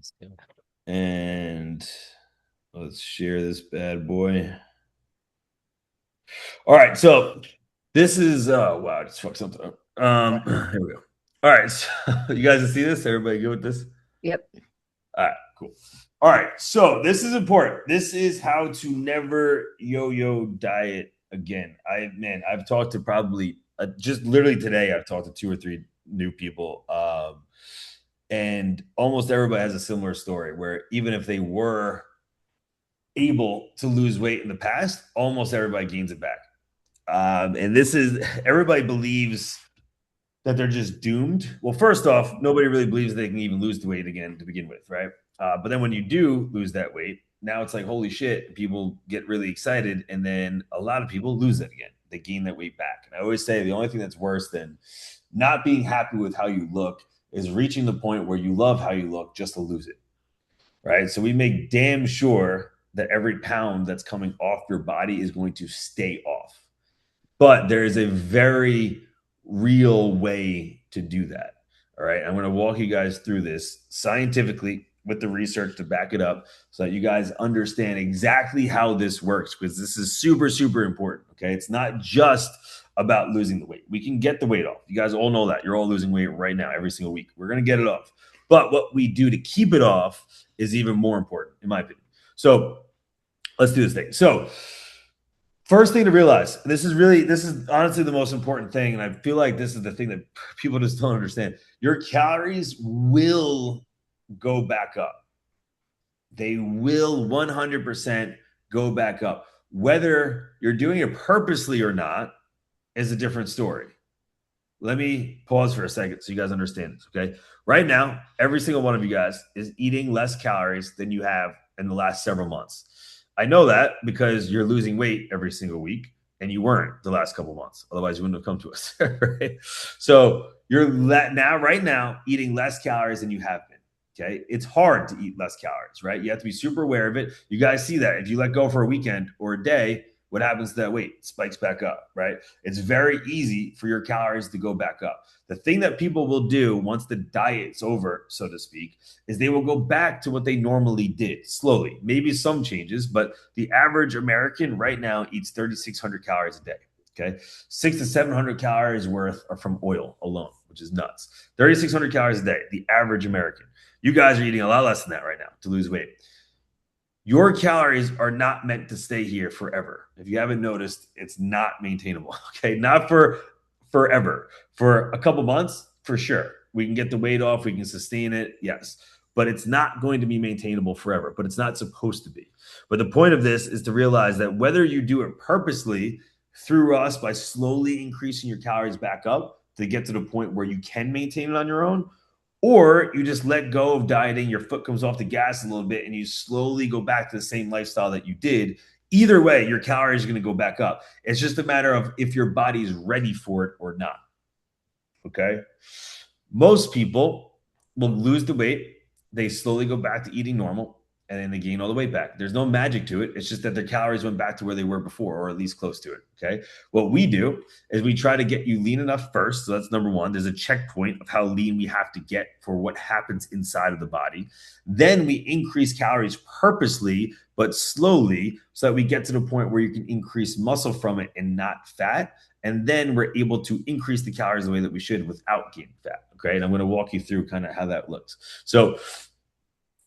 Let's go. And let's share this bad boy. All right, so this is wow, I just fucked something up. Here we go. All right, so you guys see this? Everybody good with this? Yep. All right, cool. All right, so this is important. This is how to never yo-yo diet again. I've talked to probably just literally today. I've talked to 2 or 3 new people, and almost everybody has a similar story where even if they were able to lose weight in the past, almost everybody gains it back. And this is everybody believes that they're just doomed. Well, first off, nobody really believes they can even lose the weight again to begin with, right? But then when you do lose that weight, now it's like, holy shit, people get really excited. And then a lot of people lose it again. They gain that weight back. And I always say the only thing that's worse than not being happy with how you look is reaching the point where you love how you look just to lose it, right? So we make damn sure that every pound that's coming off your body is going to stay off. But there is a very real way to do that. All right. I'm going to walk you guys through this scientifically with the research to back it up so that you guys understand exactly how this works because this is super, super important. Okay. It's not just about losing the weight. We can get the weight off. You guys all know that. You're all losing weight right now, every single week. We're going to get it off. But what we do to keep it off is even more important, in my opinion. So let's do this thing. So, first thing to realize, this is honestly the most important thing. And I feel like this is the thing that people just don't understand. Your calories will go back up. They will 100% go back up. Whether you're doing it purposely or not is a different story. Let me pause for a second so you guys understand this, okay? Right now, every single one of you guys is eating less calories than you have in the last several months. I know that because you're losing weight every single week and you weren't the last couple months. Otherwise, you wouldn't have come to us, right? So you're right now eating less calories than you have been. Okay. It's hard to eat less calories, right? You have to be super aware of it. You guys see that. If you let go for a weekend or a day, what happens to that weight? It spikes back up, right? It's very easy for your calories to go back up. The thing that people will do once the diet's over, so to speak, is they will go back to what they normally did slowly. Maybe some changes, but the average American right now eats 3,600 calories a day. Okay. 600 to 700 calories worth are from oil alone, which is nuts. 3,600 calories a day, the average American. You guys are eating a lot less than that right now to lose weight. Your calories are not meant to stay here forever. If you haven't noticed, it's not maintainable. Okay. Not for forever. For a couple months, for sure. We can get the weight off, we can sustain it. Yes. But it's not going to be maintainable forever, but it's not supposed to be. But the point of this is to realize that whether you do it purposely through us by slowly increasing your calories back up to get to the point where you can maintain it on your own, or you just let go of dieting, your foot comes off the gas a little bit, and you slowly go back to the same lifestyle that you did. Either way, your calories are going to go back up. It's just a matter of if your body's ready for it or not. Okay. Most people will lose the weight. They slowly go back to eating normal and then they gain all the weight back. There's no magic to it. It's just that their calories went back to where they were before, or at least close to it. Okay. What we do is we try to get you lean enough first. So that's number one. There's a checkpoint of how lean we have to get for what happens inside of the body. Then we increase calories purposely, but slowly, so that we get to the point where you can increase muscle from it and not fat. And then we're able to increase the calories the way that we should without gaining fat. Okay. And I'm going to walk you through kind of how that looks. So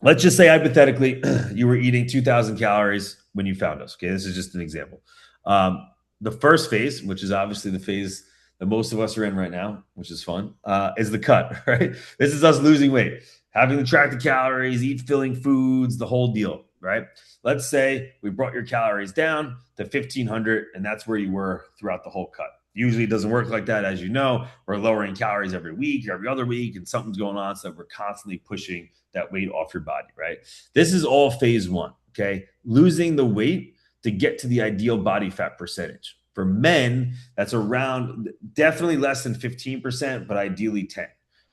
let's just say hypothetically you were eating 2,000 calories when you found us. Okay. This is just an example. The first phase, which is obviously the phase that most of us are in right now, which is fun, is the cut, right? This is us losing weight, having to track the calories, eat filling foods, the whole deal, right? Let's say we brought your calories down to 1,500, and that's where you were throughout the whole cut. Usually it doesn't work like that. As you know, we're lowering calories every week or every other week, and something's going on. So we're constantly pushing that weight off your body, right? This is all phase one, okay? Losing the weight to get to the ideal body fat percentage. For men, that's around definitely less than 15%, but ideally 10.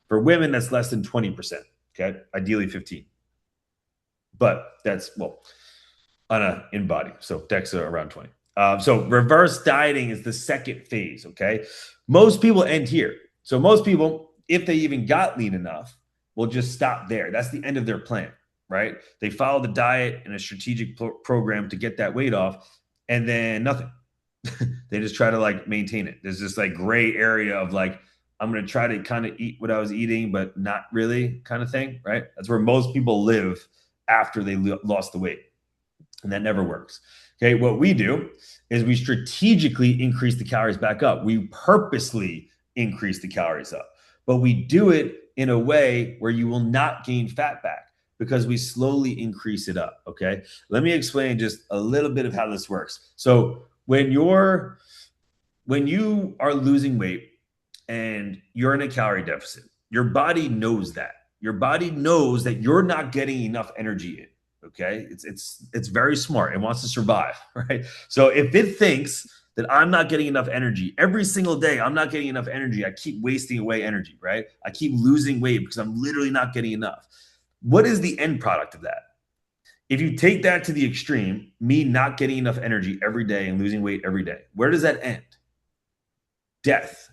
For women, that's less than 20%, okay? Ideally 15. But that's, well, on a in body. So DEXA around 20. So reverse dieting is the second phase. Okay. Most people end here. So most people, if they even got lean enough, will just stop there. That's the end of their plan, right? They follow the diet and a strategic program to get that weight off, and then nothing. They just try to like maintain it. There's this like gray area of like, I'm going to try to kind of eat what I was eating, but not really kind of thing, right? That's where most people live after they lost the weight. And that never works. Okay. What we do is we strategically increase the calories back up. We purposely increase the calories up, but we do it in a way where you will not gain fat back because we slowly increase it up. Okay. Let me explain just a little bit of how this works. So when you are losing weight and you're in a calorie deficit, your body knows that. Your body knows that you're not getting enough energy in. Okay, it's very smart. It wants to survive, right? So if it thinks that I'm not getting enough energy every single day, I'm not getting enough energy, I keep wasting away energy, right? I keep losing weight because I'm literally not getting enough. What is the end product of that? If you take that to the extreme, me not getting enough energy every day and losing weight every day, where does that end? Death.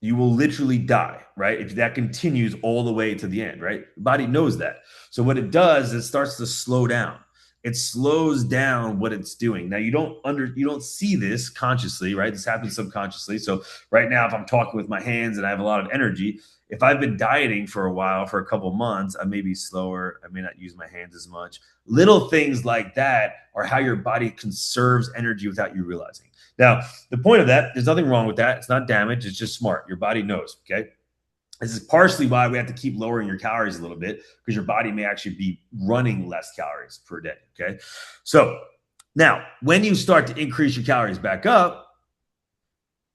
You will literally die, right? If that continues all the way to the end, right? The body knows that. So what it does is it starts to slow down. It slows down what it's doing. Now you don't see this consciously, right? This happens subconsciously. So right now, if I'm talking with my hands and I have a lot of energy, if I've been dieting for a while, for a couple months, I may be slower. I may not use my hands as much. Little things like that are how your body conserves energy without you realizing. Now, the point of that, there's nothing wrong with that. It's not damage. It's just smart. Your body knows, okay? This is partially why we have to keep lowering your calories a little bit because your body may actually be running less calories per day, okay? So now, when you start to increase your calories back up,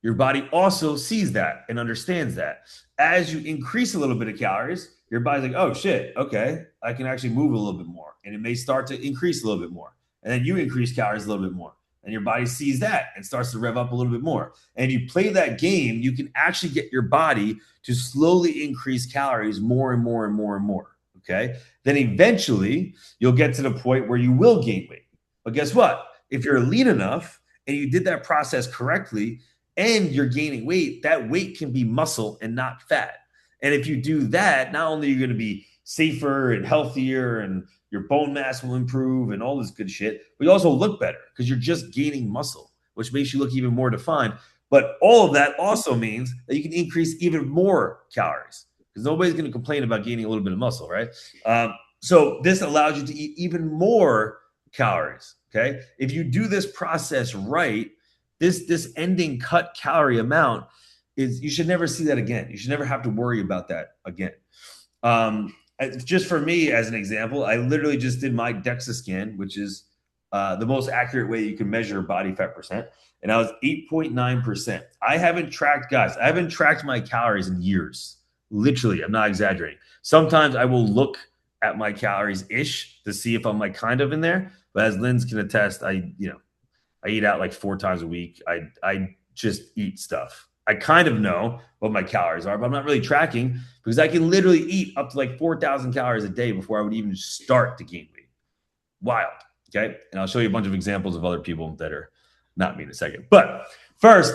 your body also sees that and understands that. As you increase a little bit of calories, your body's like, oh shit, okay, I can actually move a little bit more. And it may start to increase a little bit more. And then you increase calories a little bit more. And your body sees that and starts to rev up a little bit more. And you play that game, you can actually get your body to slowly increase calories more and more and more and more. Okay. Then eventually you'll get to the point where you will gain weight. But guess what? If you're lean enough and you did that process correctly and you're gaining weight, that weight can be muscle and not fat. And if you do that, not only are you going to be safer and healthier and your bone mass will improve and all this good shit, but you also look better because you're just gaining muscle, which makes you look even more defined. But all of that also means that you can increase even more calories because nobody's going to complain about gaining a little bit of muscle, right? So this allows you to eat even more calories, okay? If you do this process right, this ending cut calorie amount is, you should never see that again. You should never have to worry about that again. Just for me, as an example, I literally just did my DEXA scan, which is the most accurate way you can measure body fat percent. And I was 8.9%. I haven't tracked my calories in years. Literally, I'm not exaggerating. Sometimes I will look at my calories ish to see if I'm like kind of in there. But as Linz can attest, I eat out like 4 times a week. I just eat stuff. I kind of know what my calories are, but I'm not really tracking because I can literally eat up to like 4,000 calories a day before I would even start to gain weight. Wild. Okay. And I'll show you a bunch of examples of other people that are not me in a second. But first,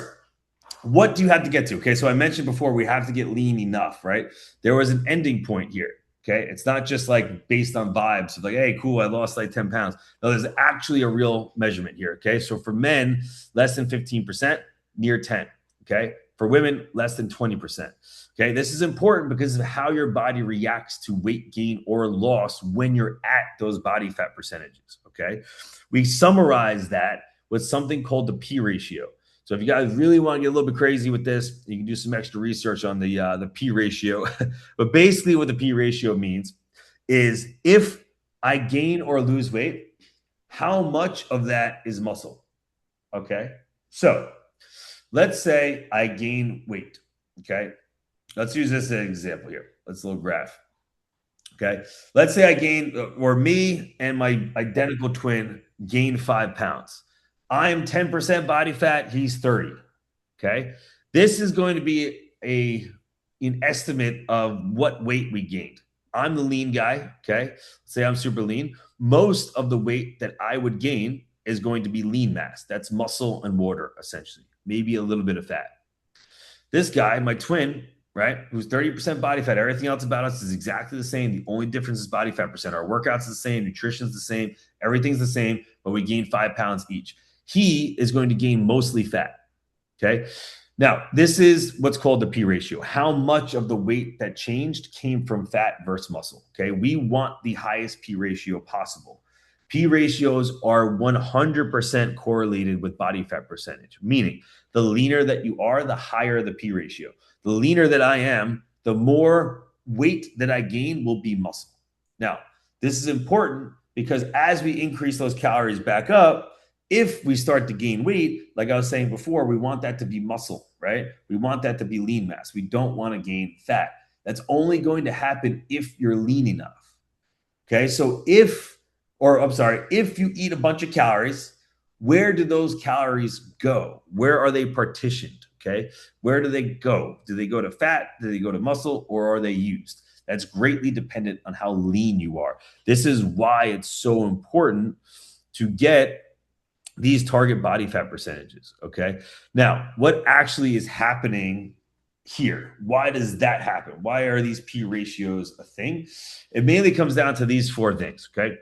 what do you have to get to? Okay. So I mentioned before, we have to get lean enough, right? There was an ending point here. Okay. It's not just like based on vibes of like, hey, cool, I lost like 10 pounds. No, there's actually a real measurement here. Okay. So for men, less than 15%, near 10. Okay. For women, less than 20%. Okay. This is important because of how your body reacts to weight gain or loss when you're at those body fat percentages. Okay. We summarize that with something called the P ratio. So if you guys really want to get a little bit crazy with this, you can do some extra research on the P ratio. But basically what the P ratio means is if I gain or lose weight, how much of that is muscle? Okay. So let's say I gain weight. Okay. Let's use this as an example here. Let's a little graph. Okay. Let's say I gain, or me and my identical twin gain 5 pounds. I'm 10% body fat. He's 30. Okay. This is going to be an estimate of what weight we gained. I'm the lean guy. Okay. Say I'm super lean. Most of the weight that I would gain is going to be lean mass. That's muscle and water, essentially. Maybe a little bit of fat. This guy, my twin, right? Who's 30% body fat. Everything else about us is exactly the same. The only difference is body fat percent. Our workouts are the same, nutrition's the same, everything's the same, but we gain 5 pounds each. He is going to gain mostly fat. Okay. Now, this is what's called the P ratio. How much of the weight that changed came from fat versus muscle? Okay. We want the highest P ratio possible. P ratios are 100% correlated with body fat percentage, meaning the leaner that you are, the higher the P ratio. The leaner that I am, the more weight that I gain will be muscle. Now, this is important because as we increase those calories back up, if we start to gain weight, like I was saying before, we want that to be muscle, right? We want that to be lean mass. We don't want to gain fat. That's only going to happen if you're lean enough. Okay. So if you eat a bunch of calories, where do those calories go? Where are they partitioned? Okay. Where do they go? Do they go to fat? Do they go to muscle, or are they used? That's greatly dependent on how lean you are. This is why it's so important to get these target body fat percentages. Okay. Now, what actually is happening here? Why does that happen? Why are these P ratios a thing? It mainly comes down to these four things. Okay.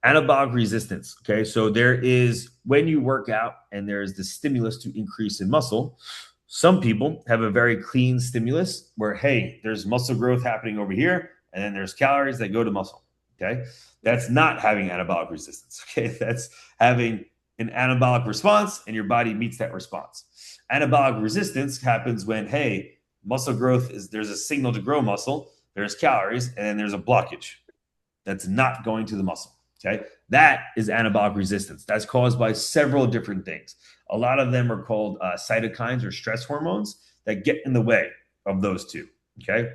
Anabolic resistance. Okay. So there is, when you work out and there's the stimulus to increase in muscle, some people have a very clean stimulus where, hey, there's muscle growth happening over here, and then there's calories that go to muscle. Okay. That's not having anabolic resistance. Okay. That's having an anabolic response, and your body meets that response. Anabolic resistance happens when, hey, muscle growth is, there's a signal to grow muscle, there's calories, and then there's a blockage that's not going to the muscle. Okay. That is anabolic resistance. That's caused by several different things. A lot of them are called cytokines or stress hormones that get in the way of those two. Okay.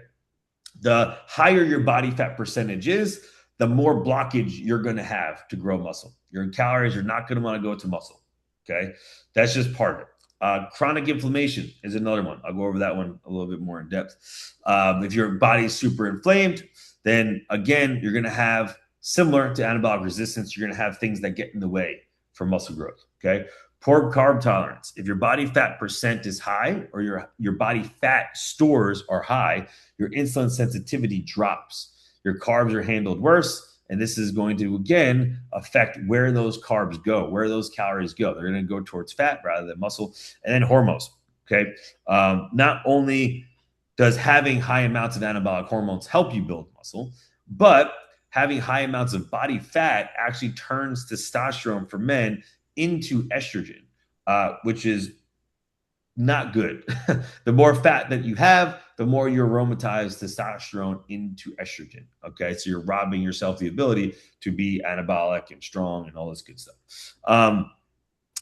The higher your body fat percentage is, the more blockage you're going to have to grow muscle. Your calories are not going to want to go to muscle. Okay. That's just part of it. Chronic inflammation is another one. I'll go over that one a little bit more in depth. If your body's super inflamed, then again, you're going to have, similar to anabolic resistance, you're going to have things that get in the way for muscle growth. Okay. Poor carb tolerance. If your body fat percent is high, or your body fat stores are high, your insulin sensitivity drops. Your carbs are handled worse, and this is going to, again, affect where those carbs go, where those calories go. They're going to go towards fat rather than muscle. And then hormones. Okay. Not only does having high amounts of anabolic hormones help you build muscle, but having high amounts of body fat actually turns testosterone for men into estrogen, which is not good. The more fat that you have, the more you aromatize testosterone into estrogen. Okay. So you're robbing yourself the ability to be anabolic and strong and all this good stuff.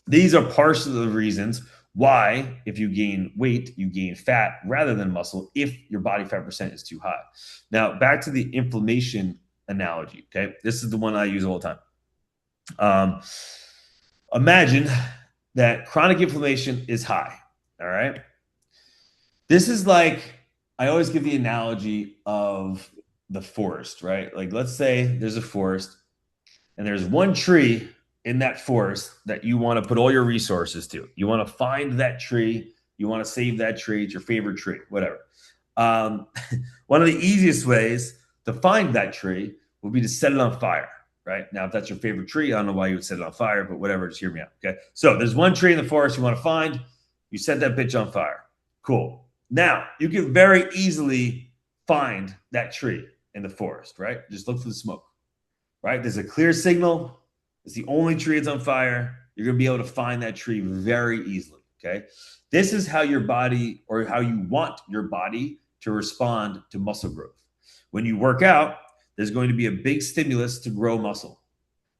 These are partially the reasons why, if you gain weight, you gain fat rather than muscle if your body fat percent is too high. Now, back to the inflammation analogy. Okay. This is the one I use all the time. Imagine that chronic inflammation is high. All right. This is like, I always give the analogy of the forest, right? Like, let's say there's a forest and there's one tree in that forest that you want to put all your resources to. You want to find that tree. You want to save that tree. It's your favorite tree, whatever. One of the easiest ways to find that tree would be to set it on fire, right? Now, if that's your favorite tree, I don't know why you would set it on fire, but whatever, just hear me out. Okay. So there's one tree in the forest you want to find. You set that bitch on fire. Cool. Now, you can very easily find that tree in the forest, right? Just look for the smoke, right? There's a clear signal. It's the only tree that's on fire. You're going to be able to find that tree very easily, okay? This is how your body, or how you want your body to respond to muscle growth. When you work out, there's going to be a big stimulus to grow muscle.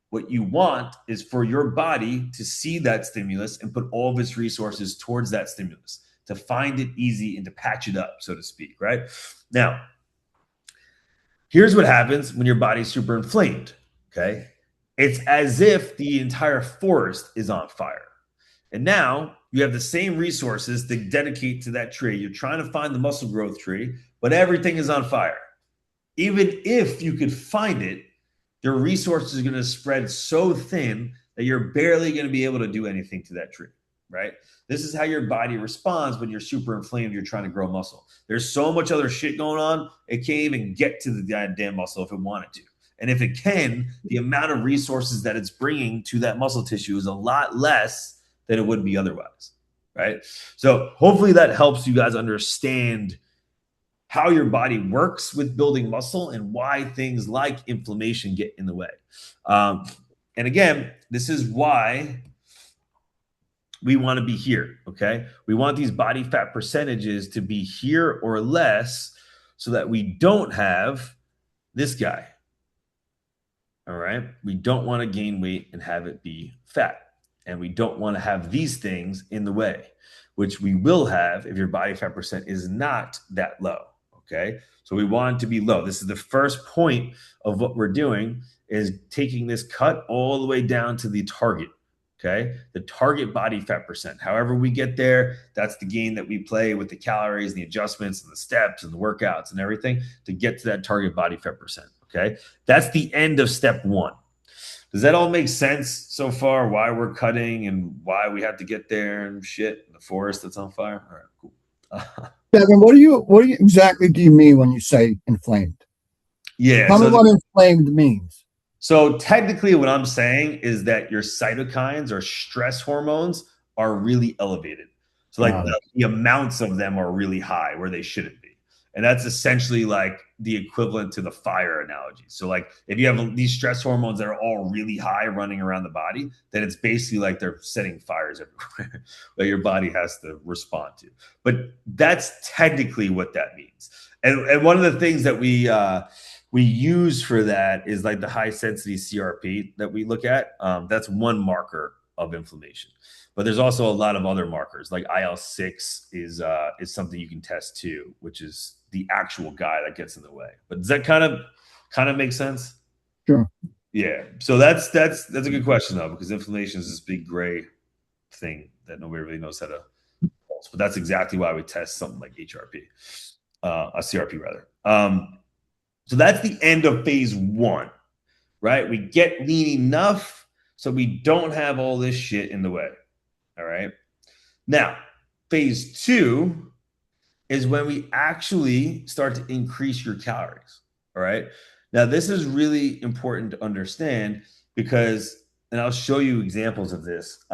What you want is for your body to see that stimulus and put all of its resources towards that stimulus, to find it easy and to patch it up, so to speak, right? Now, here's what happens when your body's super inflamed, okay? It's as if the entire forest is on fire. And now you have the same resources to dedicate to that tree. You're trying to find the muscle growth tree, but everything is on fire. Even if you could find it, your resources are going to spread so thin that you're barely going to be able to do anything to that tree. right? This is how your body responds when you're super inflamed, you're trying to grow muscle. There's so much other shit going on, it can't even get to the goddamn muscle if it wanted to. And if it can, the amount of resources that it's bringing to that muscle tissue is a lot less than it would be otherwise, right? So hopefully that helps you guys understand how your body works with building muscle and why things like inflammation get in the way. And again, this is why we want to be here, okay? We want these body fat percentages to be here or less so that we don't have this guy, all right? We don't want to gain weight and have it be fat. And we don't want to have these things in the way, which we will have if your body fat percent is not that low, okay? So we want it to be low. This is the first point of what we're doing, is taking this cut all the way down to the target, okay? The target body fat percent. However we get there, that's the game that we play with the calories, the adjustments, and the steps, and the workouts, and everything to get to that target body fat percent, okay? That's the end of step one. Does that all make sense so far? Why we're cutting and why we have to get there and shit? The forest that's on fire? All right, cool. Devin, what do you exactly do you mean when you say inflamed? Yeah. Tell me what inflamed means. So technically what I'm saying is that your cytokines or stress hormones are really elevated. So like the amounts of them are really high where they shouldn't be. And that's essentially like the equivalent to the fire analogy. So like if you have these stress hormones that are all really high running around the body, then it's basically like they're setting fires everywhere that your body has to respond to. But that's technically what that means. And one of the things that we use for that is like the high sensitivity CRP that we look at. That's one marker of inflammation. But there's also a lot of other markers, like IL-6 is something you can test too, which is the actual guy that gets in the way. But does that kind of make sense? Sure. Yeah. So that's a good question though, because inflammation is this big gray thing that nobody really knows how to pulse. But that's exactly why we test something like HRP, a CRP rather. So that's the end of phase one, right? We get lean enough so we don't have all this shit in the way. All right. Now, phase two is when we actually start to increase your calories. All right. Now, this is really important to understand because, and I'll show you examples of this,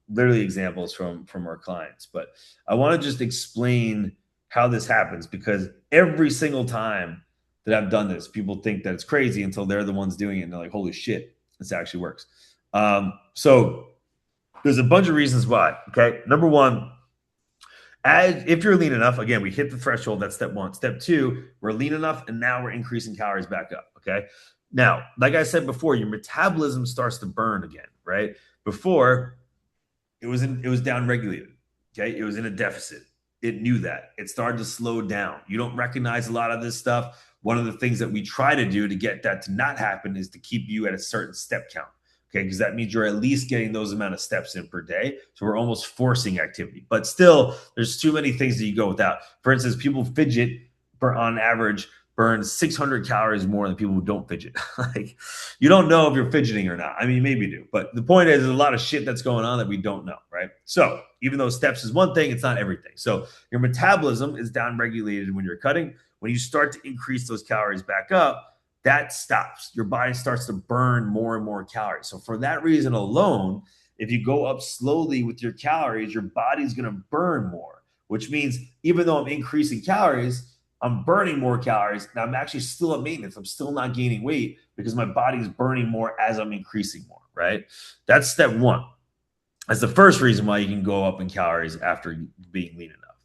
literally examples from our clients. But I want to just explain how this happens, because every single time that I've done this, people think that it's crazy until they're the ones doing it. And they're like, holy shit, this actually works. So there's a bunch of reasons why. Okay. Number one, if you're lean enough, again, we hit the threshold. That's step one. Step two, we're lean enough, and now we're increasing calories back up. Okay. Now, like I said before, your metabolism starts to burn again, right? Before, it was down regulated. Okay. It was in a deficit. It knew that. It started to slow down. You don't recognize a lot of this stuff. One of the things that we try to do to get that to not happen is to keep you at a certain step count. Okay, because that means you're at least getting those amount of steps in per day. So we're almost forcing activity. But still, there's too many things that you go without. For instance, people fidget on average burn 600 calories more than people who don't fidget. Like, you don't know if you're fidgeting or not. I mean, maybe you do. But the point is, there's a lot of shit that's going on that we don't know, right? So even though steps is one thing, it's not everything. So your metabolism is down regulated when you're cutting. When you start to increase those calories back up, that stops. Your body starts to burn more and more calories. So for that reason alone, if you go up slowly with your calories, your body's going to burn more, which means even though I'm increasing calories, I'm burning more calories. Now I'm actually still at maintenance. I'm still not gaining weight because my body's burning more as I'm increasing more, right? That's step one. That's the first reason why you can go up in calories after being lean enough.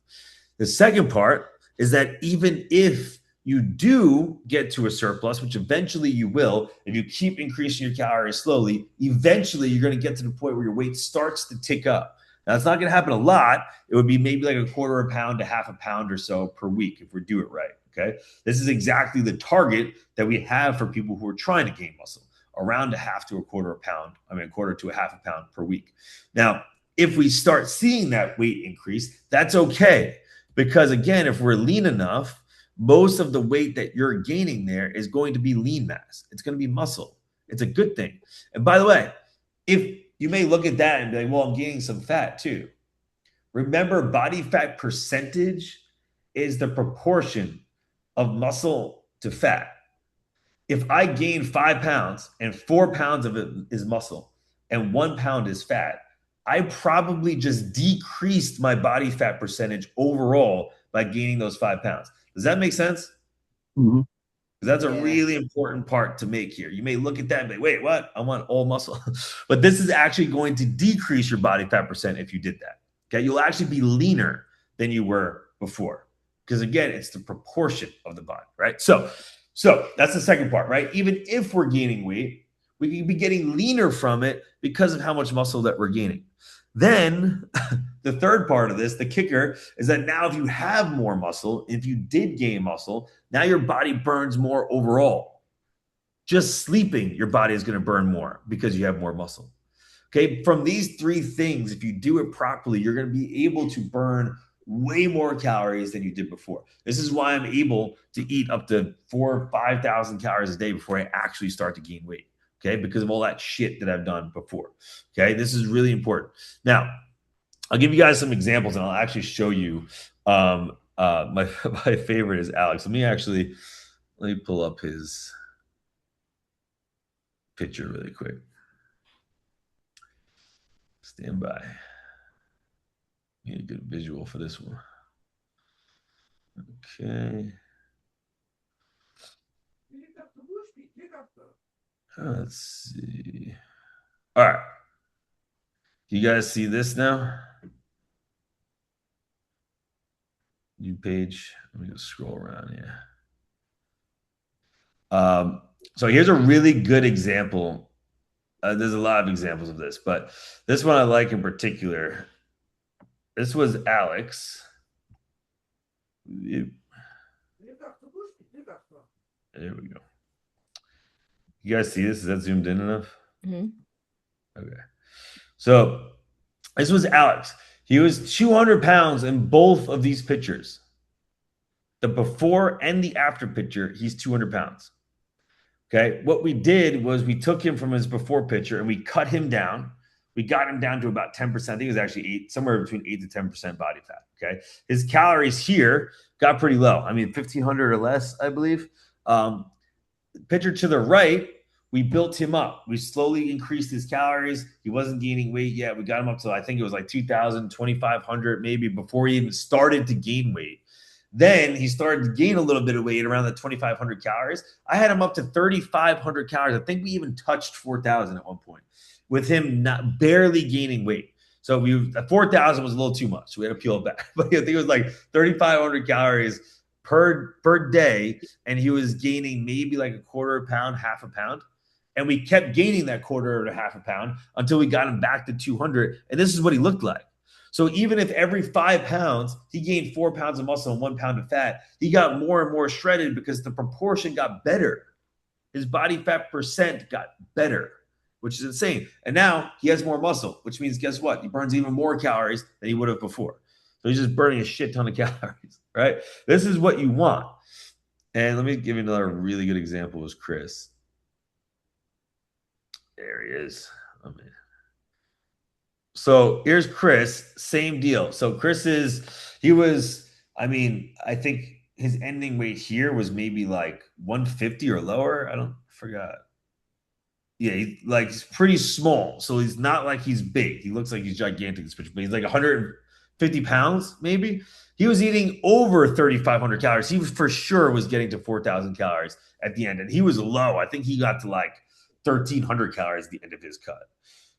The second part is that even if you do get to a surplus, which eventually you will, if you keep increasing your calories slowly, eventually you're going to get to the point where your weight starts to tick up. Now, it's not going to happen a lot. It would be maybe like a quarter of a pound to half a pound or so per week if we do it right, okay? This is exactly the target that we have for people who are trying to gain muscle, around a half to a quarter of a pound, a quarter to a half a pound per week. Now, if we start seeing that weight increase, that's okay. Because again, if we're lean enough, most of the weight that you're gaining there is going to be lean mass. It's going to be muscle. It's a good thing. And by the way, if you may look at that and be like, well, I'm gaining some fat too. Remember, body fat percentage is the proportion of muscle to fat. If I gain 5 pounds and 4 pounds of it is muscle and 1 pound is fat, I probably just decreased my body fat percentage overall by gaining those 5 pounds. Does that make sense? Mhm. Because that's a Yeah. really important part to make here. You may look at that and be, wait, what? I want all muscle. But this is actually going to decrease your body fat percent if you did that. Okay. You'll actually be leaner than you were before. Because again, it's the proportion of the body, right? So that's the second part, right? Even if we're gaining weight, we can be getting leaner from it because of how much muscle that we're gaining. Then the third part of this, the kicker, is that now if you have more muscle, if you did gain muscle, now your body burns more overall. Just sleeping, your body is going to burn more because you have more muscle. Okay, from these three things, if you do it properly, you're going to be able to burn way more calories than you did before. This is why I'm able to eat up to 4,000 or 5,000 calories a day before I actually start to gain weight. Okay, because of all that shit that I've done before. Okay, this is really important. Now, I'll give you guys some examples, and I'll actually show you. My my favorite is Alex. Let me pull up his picture really quick. Stand by. Need a good visual for this one. Okay. Let's see. All right. You guys see this now? New page. Let me just scroll around here. So here's a really good example. There's a lot of examples of this, but this one I like in particular. This was Alex. There we go. You guys see this? Is that zoomed in enough? Mm-hmm. Okay. So this was Alex. He was 200 pounds in both of these pictures. The before and the after picture, he's 200 pounds. Okay. What we did was we took him from his before picture and we cut him down. We got him down to about 10%. I think it was actually somewhere between 8 to 10% body fat. Okay. His calories here got pretty low. I mean, 1,500 or less, I believe. Picture to the right, we built him up. We slowly increased his calories. He wasn't gaining weight yet. We got him up to, I think it was like 2,000, 2,500 maybe before he even started to gain weight. Then he started to gain a little bit of weight around the 2,500 calories. I had him up to 3,500 calories. I think we even touched 4,000 at one point with him not barely gaining weight. So 4,000 was a little too much. So we had to peel it back. But I think it was like 3,500 calories per day, and he was gaining maybe like a quarter of a pound, half a pound. And we kept gaining that quarter to half a pound until we got him back to 200. And this is what he looked like. So even if every 5 pounds he gained 4 pounds of muscle and 1 pound of fat, he got more and more shredded because the proportion got better. His body fat percent got better, which is insane. And now he has more muscle, which means guess what? He burns even more calories than he would have before. So he's just burning a shit ton of calories, right? This is what you want. And let me give you another really good example is Chris. There he is. So here's Chris, same deal. So I think his ending weight here was maybe like 150 or lower. I forgot. Yeah, he's pretty small. So he's not like he's big. He looks like he's gigantic in this picture, but he's like 150 pounds, maybe. He was eating over 3,500 calories. He for sure was getting to 4,000 calories at the end. And he was low. I think he got to like 1,300 calories at the end of his cut.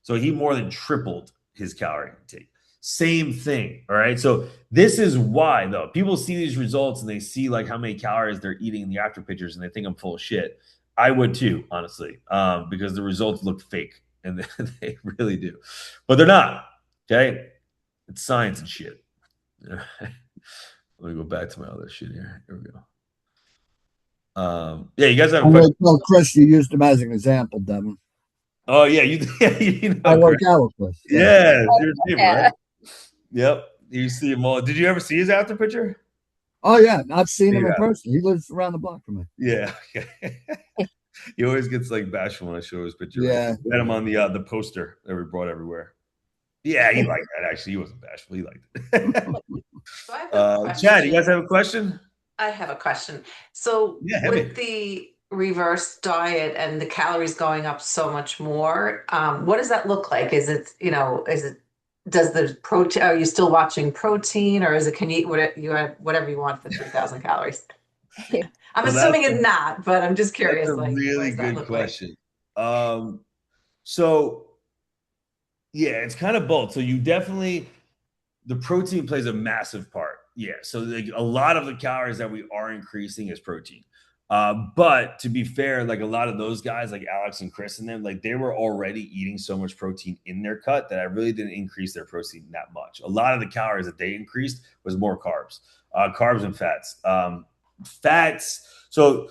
So he more than tripled his calorie intake. Same thing. All right. So this is why, though, people see these results and they see like how many calories they're eating in the after pictures and they think I'm full of shit. I would too, honestly, because the results look fake and they really do, but they're not. Okay. It's science and shit. All right. Let me go back to my other shit here. Here we go. Yeah, you guys have a I'm going question? to tell Chris you used him as an example, Devin. Oh, yeah. You know, I work Chris. out with Chris. Yeah. You're a team, Yeah. right? Yep. You see him all. Did you ever see his after picture? Oh, yeah. I've seen him in Yeah. person. He lives around the block from me. Yeah. Okay. He always gets like bashful when I show his picture. Yeah. We had him on the poster that we brought everywhere. Yeah, he liked that actually. He wasn't bashful. He liked it. So I have a Chad, you guys question. have a question? I have a question. So Yeah, hit with me. the reverse diet and the calories going up so much more, what does that look like? Is it, does the protein, are you still watching protein or is it, can you eat whatever you want for 3,000 calories? I'm So that's assuming it's not, but I'm just that's curious, a like, what really does that good look like? question. So yeah, it's kind of both. So you definitely the protein plays a massive part. Yeah. So like a lot of the calories that we are increasing is protein. But to be fair, like a lot of those guys, like Alex and Chris and them, like they were already eating so much protein in their cut that I really didn't increase their protein that much. A lot of the calories that they increased was more carbs and fats. Fats. So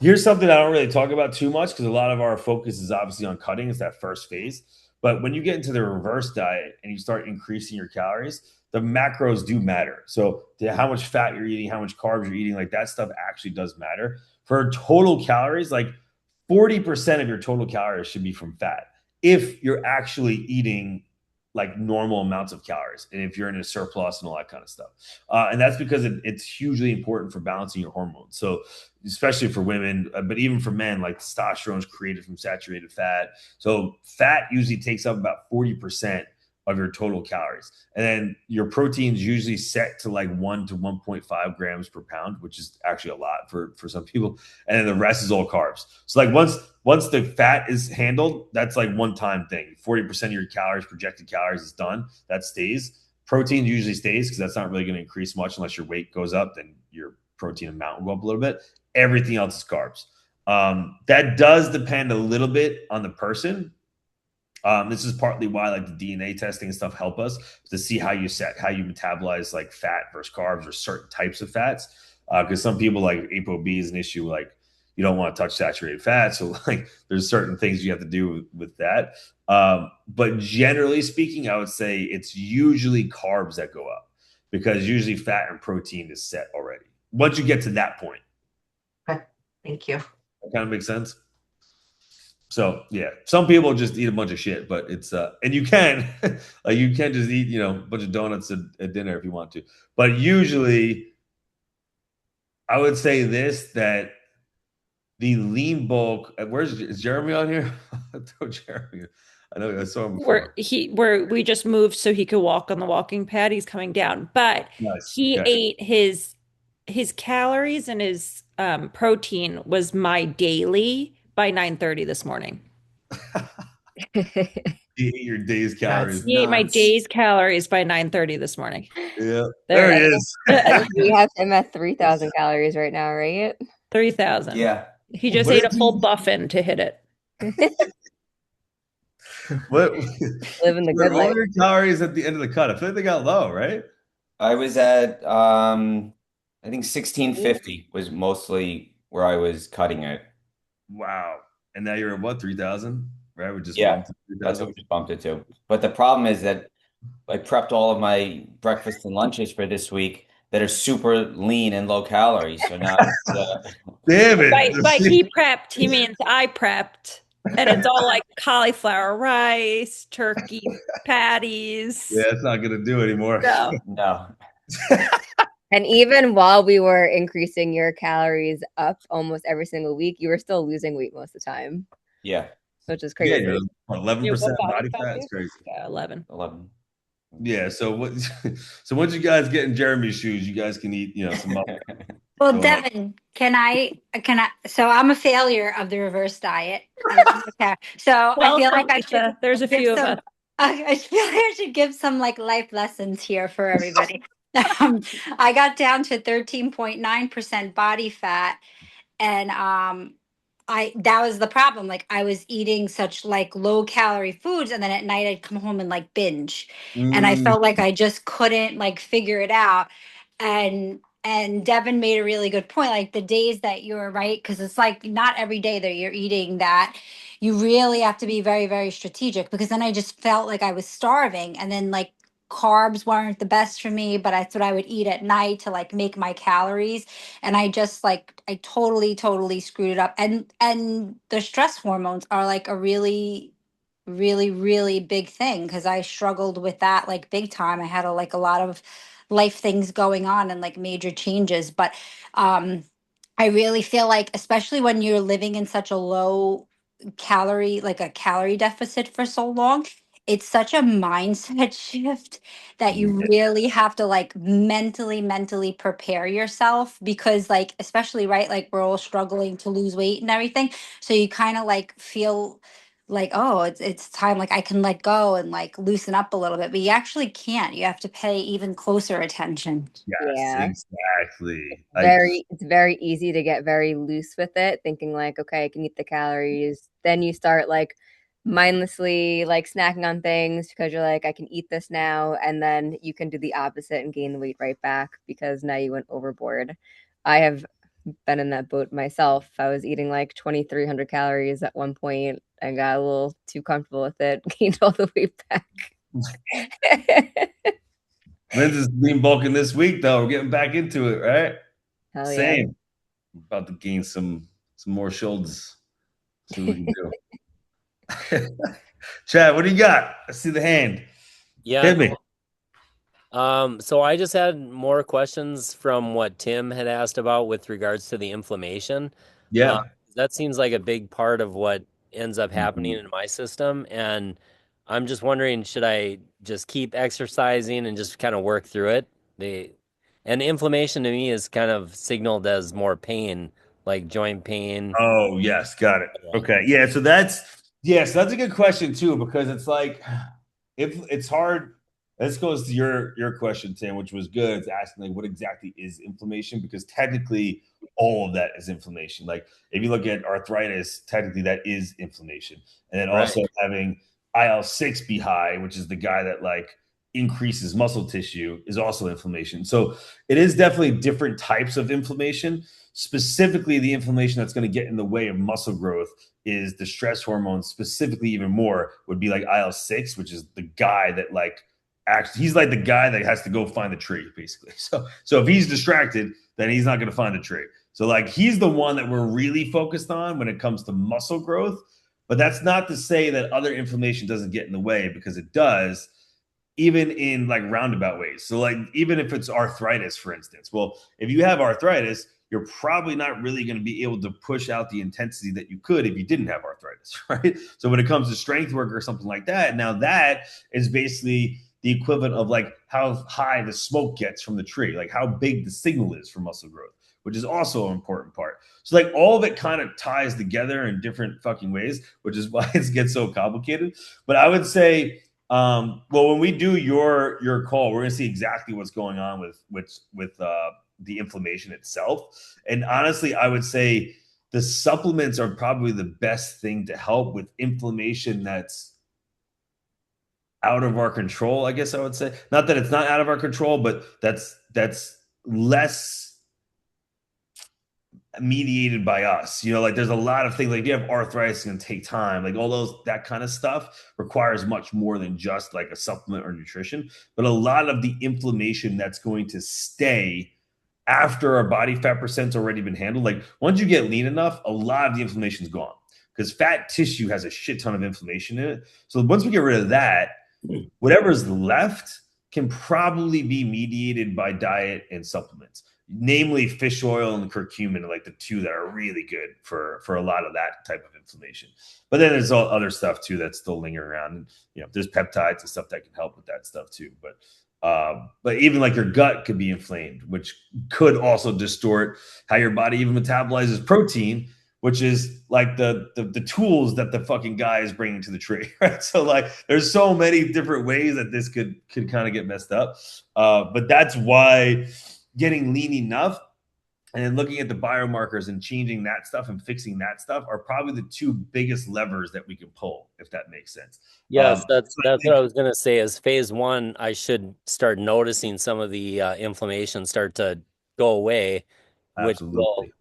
here's something I don't really talk about too much because a lot of our focus is obviously on cutting. It's that first phase. But when you get into the reverse diet and you start increasing your calories, the macros do matter. So how much fat you're eating, how much carbs you're eating, like that stuff actually does matter. For total calories, like 40% of your total calories should be from fat if you're actually eating like normal amounts of calories and if you're in a surplus and all that kind of stuff. And that's because it's hugely important for balancing your hormones. So especially for women, but even for men, like testosterone is created from saturated fat. So fat usually takes up about 40% of your total calories. And then your protein's usually set to like 1 to 1.5 grams per pound, which is actually a lot for some people. And then the rest is all carbs. So like once the fat is handled, that's like one time thing. 40% of your calories, projected calories is done. That stays. Protein usually stays because that's not really going to increase much unless your weight goes up, then your protein amount will go up a little bit. Everything else is carbs. That does depend a little bit on the person. This is partly why like the DNA testing and stuff help us to see how you metabolize like fat versus carbs or certain types of fats. Because some people like ApoB is an issue, like you don't want to touch saturated fat. So like there's certain things you have to do with that. But generally speaking, I would say it's usually carbs that go up because usually fat and protein is set already. Once you get to that point. Okay, thank you. That kind of makes sense. So yeah, some people just eat a bunch of shit, but it's and you can like you can just eat a bunch of donuts at dinner if you want to. But usually, I would say this that the lean bulk. Is Jeremy on here? Throw Jeremy. I know I saw him before. We just moved so he could walk on the walking pad. He's coming down, but Nice. he Okay. ate his calories and his protein was my daily by 9:30 this morning. You eat your day's calories. He ate my Nuts. day's calories by 9:30 this morning. Yeah, There there it he is. is. We have him at 3,000 calories right now, right? 3,000. Yeah. He just What ate a did full you- buffin to hit it. What? Living the good What life. were your calories at the end of the cut? I feel like they got low, right? I was at I think 1650 was mostly where I was cutting it. Wow. And now you're at what, 3,000? Right? We just Yeah, bumped to that's what 3,000. we just bumped it to. But the problem is that I prepped all of my breakfast and lunches for this week that are super lean and low calories. So now it's Damn it. By he prepped, he means I prepped. And it's all like cauliflower rice, turkey patties. Yeah, it's not gonna do anymore. So, no. And even while we were increasing your calories up almost every single week, you were still losing weight most of the time, Yeah, which is Yeah, crazy. you're 11% what body fat fat. do It's crazy. Yeah, 11. 11. Yeah. So what? So once you guys get in Jeremy's shoes, you guys can eat, some. Well, Oh. Devin, so I'm a failure of the reverse diet. Okay. So I feel like I should There's a give few of some, us. I feel like I should give some like life lessons here for everybody. I got down to 13.9% body fat and that was the problem. Like I was eating such like low calorie foods and then at night I'd come home and like binge. And I Mm, felt like I just couldn't like figure it out. And Devin made a really good point. Like the days that you're right, because it's like not every day that you're eating that. You really have to be very, very strategic because then I just felt like I was starving. And then like carbs weren't the best for me, but that's what I would eat at night to like make my calories. And I just like I totally screwed it up. And the stress hormones are like a really big thing because I struggled with that like big time. I had a lot of life things going on and like major changes. But um I really feel like, especially when you're living in such a low calorie, like a calorie deficit for so long, it's such a mindset shift that you really have to like mentally prepare yourself because, like, especially, right, like we're all struggling to lose weight and everything. So you kind of like feel like, oh, it's time, like I can let go and like loosen up a little bit, but you actually can't. You have to pay even closer attention. Yes, Yeah. exactly. It's very easy to get very loose with it, thinking like, okay, I can eat the calories. Then you start like mindlessly like snacking on things because you're like, I can eat this now, and then you can do the opposite and gain the weight right back because now you went overboard. I have been in that boat myself. I was eating like 2,300 calories at one point. I got a little too comfortable with it, gained all the weight back. Lynn's is lean bulking this week, though. We're getting back into it, right? Hell yeah. Same. I'm about to gain some more shoulders. See what we can do. Chad, what do you got? I see the hand. Yeah. Hit me. So I just had more questions from what Tim had asked about with regards to the inflammation. Yeah. That seems like a big part of what ends up happening in my system. And I'm just wondering, should I just keep exercising and just kind of work through it? And inflammation to me is kind of signaled as more pain, like joint pain. Oh, yes, got it. Yeah. Okay. So that's a good question too, because it's like if it's hard. This goes to your question, Tim, which was good. It's asking like what exactly is inflammation? Because technically all of that is inflammation. Like if you look at arthritis, technically that is inflammation. And then Right. also having IL-6 be high, which is the guy that like increases muscle tissue, is also inflammation. So it is definitely different types of inflammation. Specifically, the inflammation that's going to get in the way of muscle growth is the stress hormones, specifically even more would be like IL-6, which is the guy that like actually he's like the guy that has to go find the tree, basically. So if he's distracted, then he's not going to find the tree. So like he's the one that we're really focused on when it comes to muscle growth. But that's not to say that other inflammation doesn't get in the way, because it does, even in like roundabout ways. So like even if it's arthritis, for instance, well, if you have arthritis, you're probably not really going to be able to push out the intensity that you could if you didn't have arthritis, right? So when it comes to strength work or something like that, now that is basically the equivalent of like how high the smoke gets from the tree, like how big the signal is for muscle growth, which is also an important part. So like all of it kind of ties together in different fucking ways, which is why it gets so complicated. But I would say, well, when we do your call, we're gonna see exactly what's going on with the inflammation itself. And honestly, I would say the supplements are probably the best thing to help with inflammation that's out of our control, I guess I would say. Not that it's not out of our control, but that's less mediated by us. Like there's a lot of things, like if you have arthritis, it's going to take time. Like all those, that kind of stuff requires much more than just like a supplement or nutrition. But a lot of the inflammation that's going to stay after our body fat percent's already been handled. Like once you get lean enough, a lot of the inflammation is gone because fat tissue has a shit ton of inflammation in it. So once we get rid of that, whatever's left can probably be mediated by diet and supplements, namely fish oil and curcumin, like the two that are really good for a lot of that type of inflammation. But then there's all other stuff too that's still lingering around. And, there's peptides and stuff that can help with that stuff too. But even like your gut could be inflamed, which could also distort how your body even metabolizes protein, which is like the tools that the fucking guy is bringing to the tree, right? So like, there's so many different ways that this could kind of get messed up. But that's why getting lean enough and then looking at the biomarkers and changing that stuff and fixing that stuff are probably the two biggest levers that we can pull, if that makes sense. Yes, that's what I was gonna say. Is phase one, I should start noticing some of the inflammation start to go away, which will Absolutely.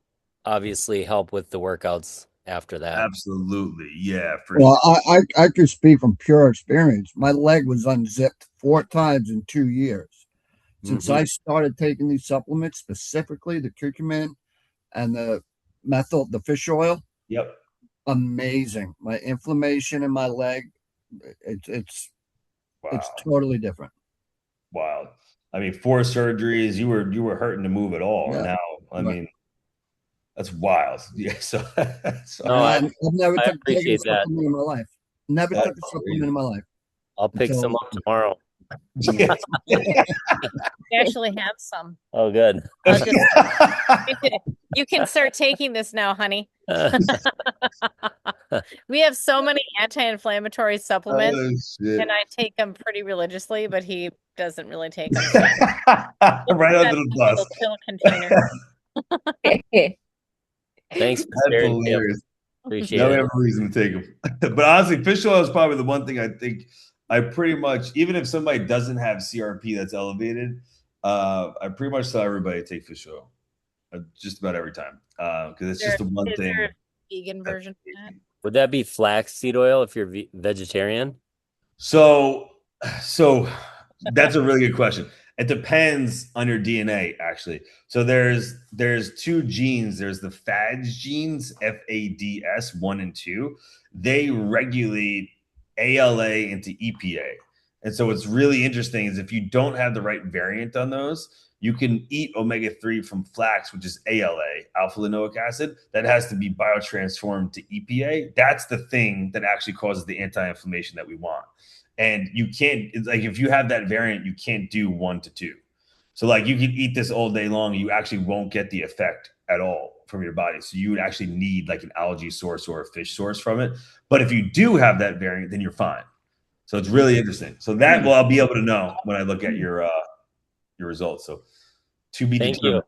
obviously help with the workouts after that. Absolutely. Yeah, for Well, sure. I could speak from pure experience. My leg was unzipped 4 times in 2 years. Since Mhm. I started taking these supplements, specifically the curcumin and the the fish oil, Yep. amazing. My inflammation in my leg, it's it's Wow. totally different. Wow. I mean, 4 surgeries, you were hurting to move at all. Yeah, Now, I but mean, that's wild. Yeah. So, No, yeah, I I've never I taken a appreciate that. supplement in my life. Never that's took a supplement crazy. in my life I'll pick some until up tomorrow. Yeah. We actually have some. Oh, good. I'll just you can start taking this now, honey. We have so many anti-inflammatory supplements, Oh, shit. and I take them pretty religiously, but he doesn't really take them. Right under the bus. Little pill container. Thanks for That's sharing, Kim. hilarious. Appreciate Now we it. have a reason to take them. But honestly, fish oil is probably the one thing I think I pretty much, even if somebody doesn't have CRP that's elevated, I pretty much tell everybody to take fish oil just about every time because it's just the one Is thing. there a vegan version of that? Would that be flaxseed oil if you're vegetarian? So that's a really good question. It depends on your DNA, actually. So there's two genes. There's the FADS genes, FADS 1 and 2. They regulate ALA into EPA. And so what's really interesting is if you don't have the right variant on those, you can eat omega-3 from flax, which is ALA, alpha linoleic acid, that has to be biotransformed to EPA. That's the thing that actually causes the anti-inflammation that we want. And you can't, it's like if you have that variant, you can't do 1 to 2. So like you can eat this all day long and you actually won't get the effect at all from your body. So you would actually need like an algae source or a fish source from it. But if you do have that variant, then you're fine. So it's really interesting. So that will I'll be able to know when I look at your results. So to be Thank determined.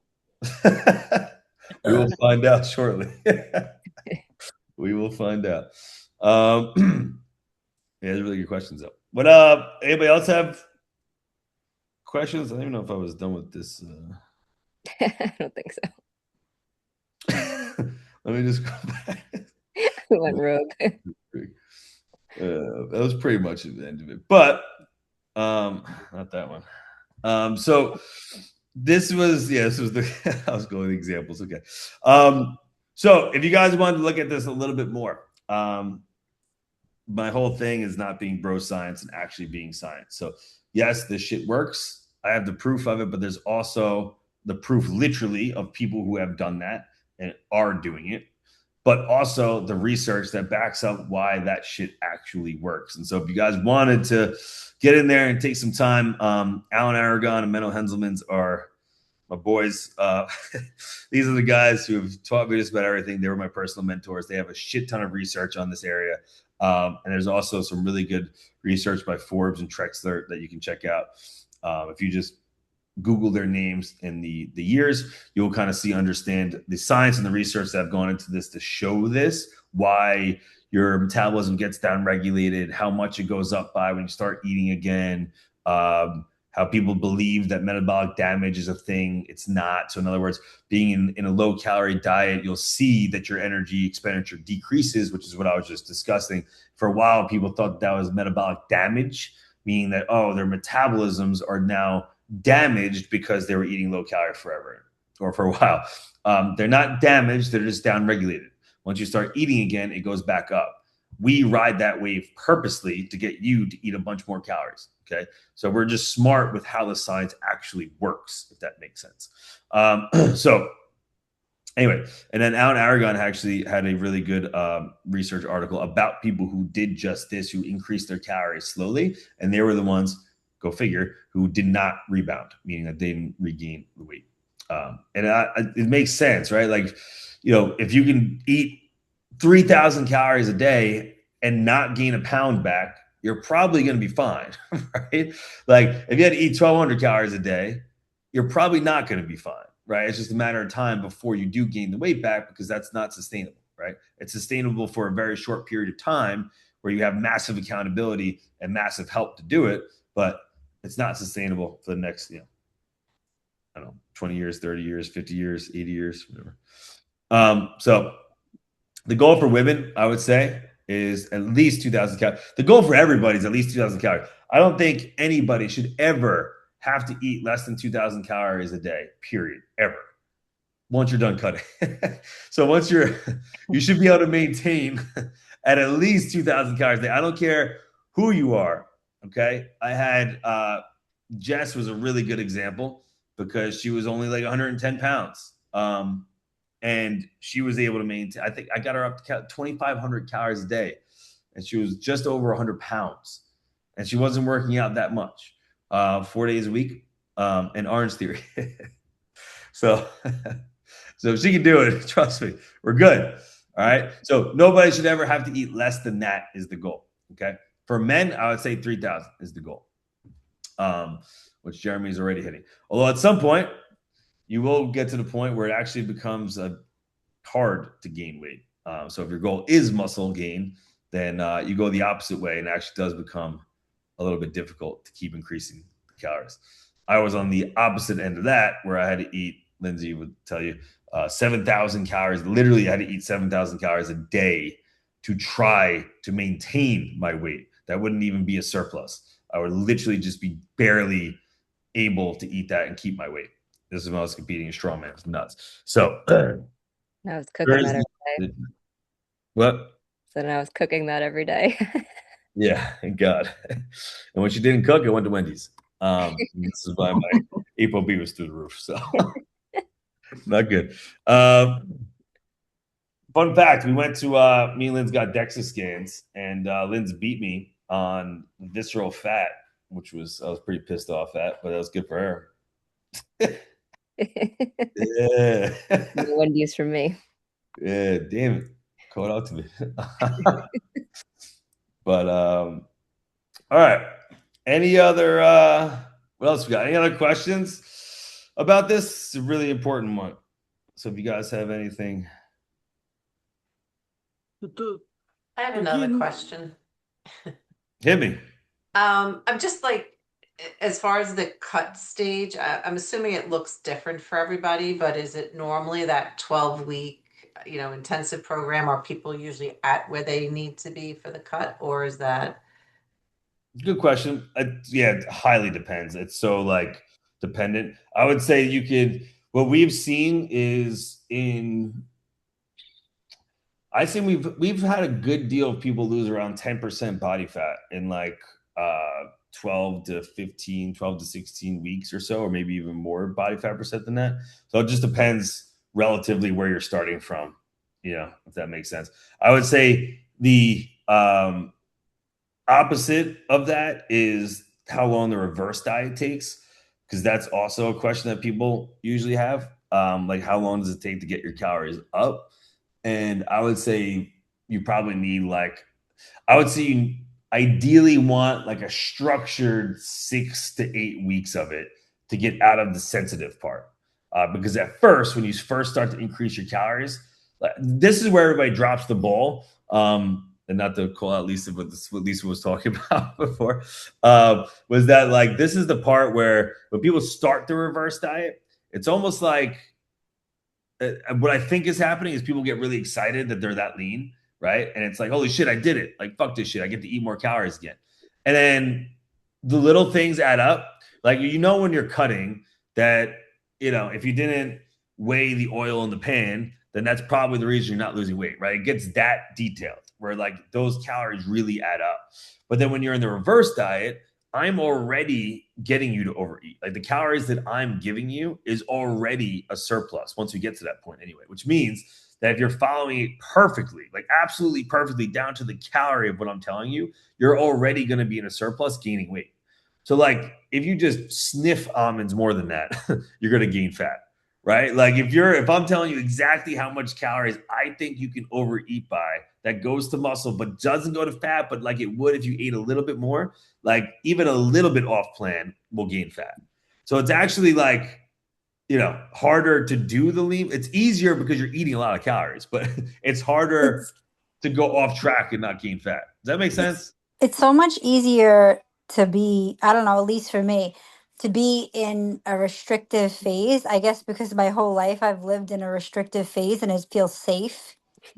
We will find out shortly. We will find out. Yeah, those are really good questions though. What anybody else have questions? I don't even know if I was done with this. I don't think so. Let me just go back. We went rogue. That was pretty much the end of it. But not that one. So this was the I was going with examples. Okay. So if you guys wanted to look at this a little bit more, my whole thing is not being bro science and actually being science. So yes, this shit works. I have the proof of it, but there's also the proof literally of people who have done that and are doing it, but also the research that backs up why that shit actually works. And so if you guys wanted to get in there and take some time, Alan Aragon and Menno Henselmans are my boys. These are the guys who have taught me just about everything. They were my personal mentors. They have a shit ton of research on this area. And there's also some really good research by Forbes and Trexler that you can check out. If you just Google their names and the years, you'll kind of understand the science and the research that have gone into this to show this, why your metabolism gets down regulated, how much it goes up by when you start eating again, how people believe that metabolic damage is a thing. It's not. So in other words, being in a low calorie diet, you'll see that your energy expenditure decreases, which is what I was just discussing. For a while, people thought that was metabolic damage, meaning that, oh, their metabolisms are now damaged because they were eating low calorie forever or for a while. They're not damaged. They're just down regulated. Once you start eating again, it goes back up. We ride that wave purposely to get you to eat a bunch more calories. Okay. So we're just smart with how the science actually works, if that makes sense. So anyway, and then Alan Aragon actually had a really good research article about people who did just this, who increased their calories slowly. And they were the ones, go figure, who did not rebound, meaning that they didn't regain the weight. And it makes sense, right? Like, you know, if you can eat 3,000 calories a day and not gain a pound back, you're probably going to be fine, right? Like if you had to eat 1,200 calories a day, you're probably not going to be fine, right? It's just a matter of time before you do gain the weight back because that's not sustainable, right? It's sustainable for a very short period of time where you have massive accountability and massive help to do it, but it's not sustainable for the next, I don't know, 20 years, 30 years, 50 years, 80 years, whatever. So The goal for women, I would say, is at least 2,000 calories. The goal for everybody is at least 2,000 calories. I don't think anybody should ever have to eat less than 2,000 calories a day, period, ever. Once you're done cutting. So once you should be able to maintain at least 2,000 calories a day. I don't care who you are. Okay. I had Jess was a really good example because she was only like 110 pounds. And she was able to maintain, I think I got her up to 2,500 calories a day. And she was just over 100 pounds. And she wasn't working out that much, 4 days a week, in Orange Theory. So, so if she can do it, trust me, we're good. All right. So nobody should ever have to eat less than that is the goal. Okay. For men, I would say 3,000 is the goal, which Jeremy's already hitting. Although at some point, you will get to the point where it actually becomes hard to gain weight. So if your goal is muscle gain, then you go the opposite way, and it actually does become a little bit difficult to keep increasing the calories. I was on the opposite end of that, where I had to eat, Lindsay would tell you, 7,000 calories. Literally, I had to eat 7,000 calories a day to try to maintain my weight. That wouldn't even be a surplus. I would literally just be barely able to eat that and keep my weight. This is when I was competing in strongman. It's nuts. So I was cooking that every day. What? So I was cooking that every day. Yeah, thank God. And when she didn't cook, I went to Wendy's. This is why my ApoB was through the roof. So not good. Fun fact: we went to me and Lynn's got DEXA scans, and Lynn's beat me on visceral fat, which I was pretty pissed off at, but that was good for her. Yeah. No Wendy's from me. Yeah, damn it. Call it out to me. But all right. Any other what else we got? Any other questions about this? It's a really important one. So if you guys have anything. I have another question. Hit me. I'm just like, as far as the cut stage, I'm assuming it looks different for everybody, but is it normally that 12-week, intensive program? Are people usually at where they need to be for the cut, or is that? Good question. Yeah, it highly depends. It's so like dependent. I would say what we've seen is I think we've had a good deal of people lose around 10% body fat in like 12 to 15, 12 to 16 weeks or so, or maybe even more body fat percent than that. So it just depends relatively where you're starting from, if that makes sense. I would say the opposite of that is how long the reverse diet takes, because that's also a question that people usually have. Like, how long does it take to get your calories up? And I would say you probably need you ideally want like a structured 6 to 8 weeks of it to get out of the sensitive part. Because at first, when you first start to increase your calories, this is where everybody drops the ball. And not to call out Lisa, but this is what Lisa was talking about before, was that like, this is the part where when people start the reverse diet, it's almost like, what I think is happening is people get really excited that they're that lean, right? And it's like, holy shit, I did it. Like, fuck this shit. I get to eat more calories again. And then the little things add up. Like, when you're cutting that, if you didn't weigh the oil in the pan, then that's probably the reason you're not losing weight, right? It gets that detailed where like those calories really add up. But then when you're in the reverse diet, I'm already getting you to overeat. Like, the calories that I'm giving you is already a surplus once we get to that point anyway, which means that if you're following it perfectly, like absolutely perfectly down to the calorie of what I'm telling you, you're already going to be in a surplus gaining weight. So like, if you just sniff almonds more than that, you're going to gain fat, right? Like, if I'm telling you exactly how much calories I think you can overeat by, that goes to muscle, but doesn't go to fat, but like it would if you ate a little bit more, like even a little bit off plan will gain fat. So it's actually like, harder to do the lean. It's easier because you're eating a lot of calories, but it's harder to go off track and not gain fat. Does that make sense? It's so much easier to be, I don't know, at least for me, to be in a restrictive phase, I guess, because my whole life I've lived in a restrictive phase and it feels safe.